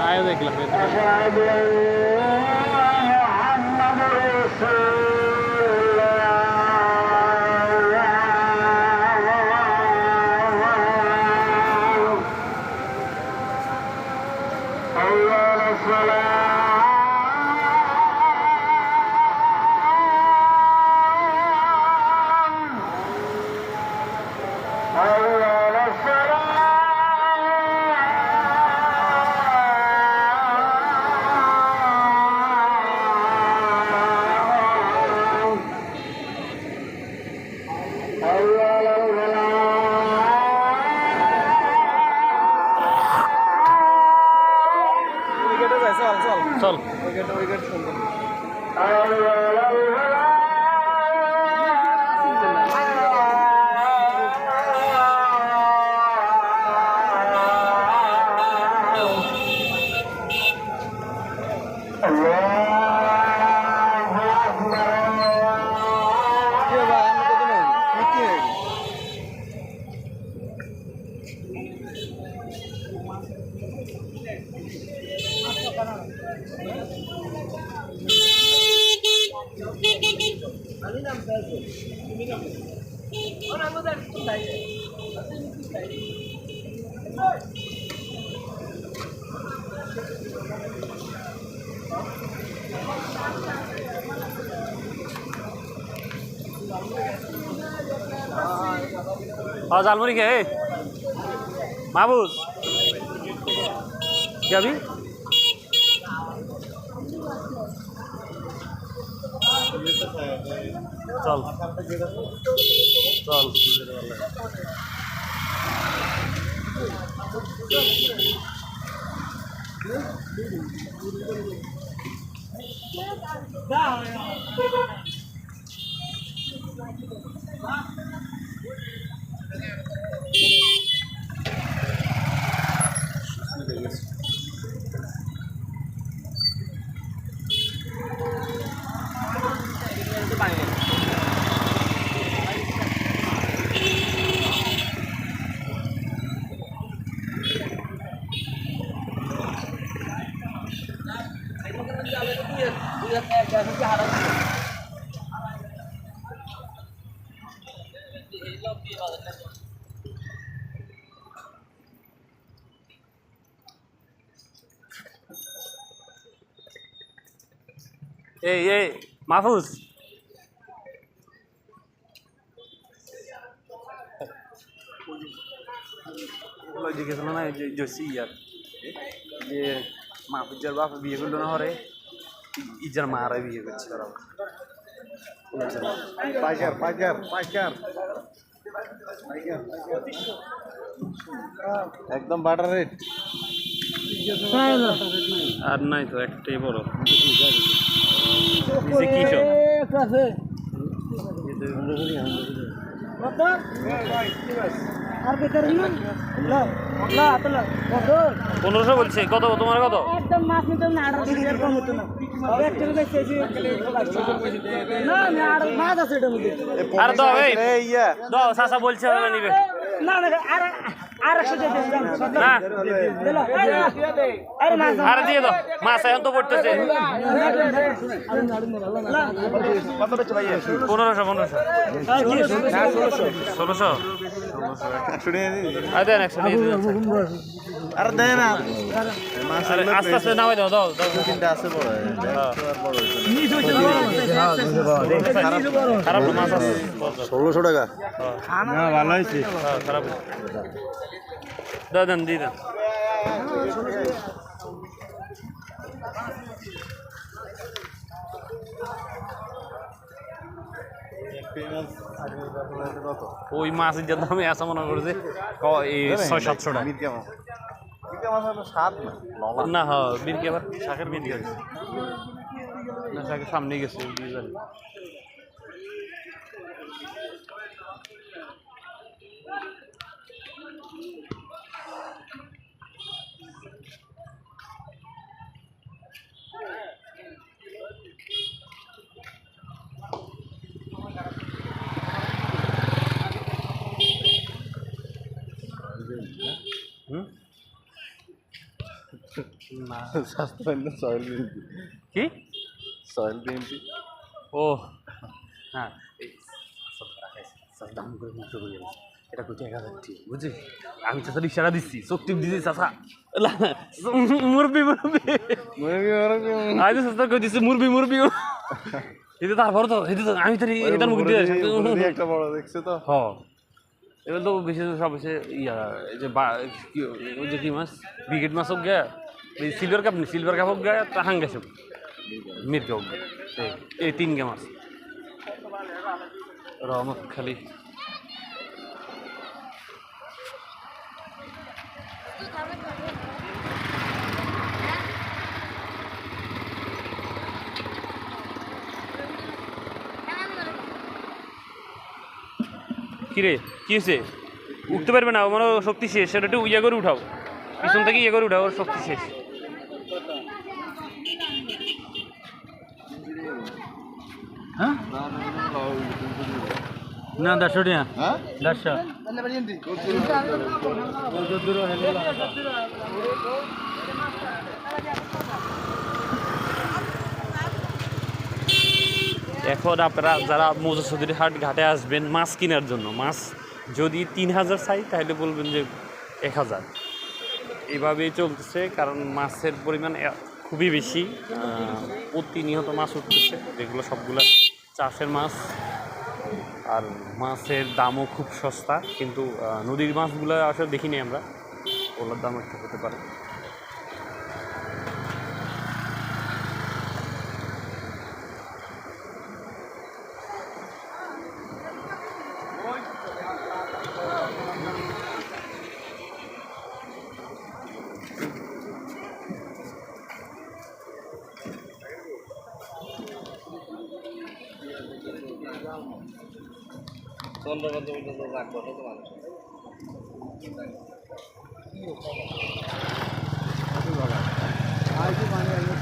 আয় দেখলাম চল জালমুড়ি খেয়ে মাহবুজ যাবি চল চল এই মাহফুজ জিজ্ঞেস না জসি ইয়ার যে মাহফুজের বাপ বিয়ে করলো না হরে ইজার মারা বিয়ে করছে পাইকার পাইকার পাইকার একদম বাটার রেট আর নাই তো একটাই বড় কি সব পনেরোশো বলছে কত তোমার কত আর দাও চাচা বলছে নিবে আরে দিয়ে দাও মাছ এখন তো পড়তেছে 1500 দেন 100 আরে দেয় না আস্তে আস্তে নামাই দাও দাও তিনটা আছে বড় খারাপ মাছ আছে 1600 টাকা না ভালো হয়েছে খারাপ দেন দিয়ে দেন ওই মাছের যে দামে আসা মনে করছে 600-700 টাকা না হ্যাঁ বিরকি আবার শাকের বিরকি আছে না শাকের সামনে গেছে না সাসপেন্ড সয়েল বিএনপি কি সয়েল বিএনপি ও হ্যাঁ এই দাম করে মুক্ত করে এটা কোটি 1000 ঠিক বুঝলি আমি চাচা ইশারা দিচ্ছি চোখ টিপ দিচ্ছি চাচা মুরবি আমি তো চাচা কই দিচ্ছি মুরবি এটা তারপর তো এটা তো আমি তো এটার মুখ দিয়ে একটা বড় দেখছে তো হ এবার তো বেশি সব হচ্ছে ইয়া এই যে ওই যে কি মাছ ব্রিগেড মাছ হোক গা সিলভার কাপ হোক গা তা হাঙ্গাস হোক মির্কা হোক এই 3 গে মাছ রহমত খালি কিরে কি হয়েছে উঠতে পারবে না আমার শক্তি শেষ সেটা একটু ইয়ে করে উঠাও পিছন থেকে ইয়ে করে উঠাও ওর শক্তি শেষ হ্যাঁ না 150 টাকা হ্যাঁ 150 এখন আপনারা যারা মৌজা হাট ঘাটে আসবেন মাছ কেনার জন্য মাছ যদি 3000 চাই তাহলে বলবেন যে 1000 এইভাবেই চলতেছে কারণ মাছের পরিমাণ খুবই বেশি প্রতিনিয়ত মাছ উঠতেছে যেগুলো সবগুলো চাষের মাছ আর মাছের দামও খুব সস্তা কিন্তু নদীর মাছগুলো আসলে দেখিনি আমরা ওগুলোর দাম একটু হতে পারে মানুষ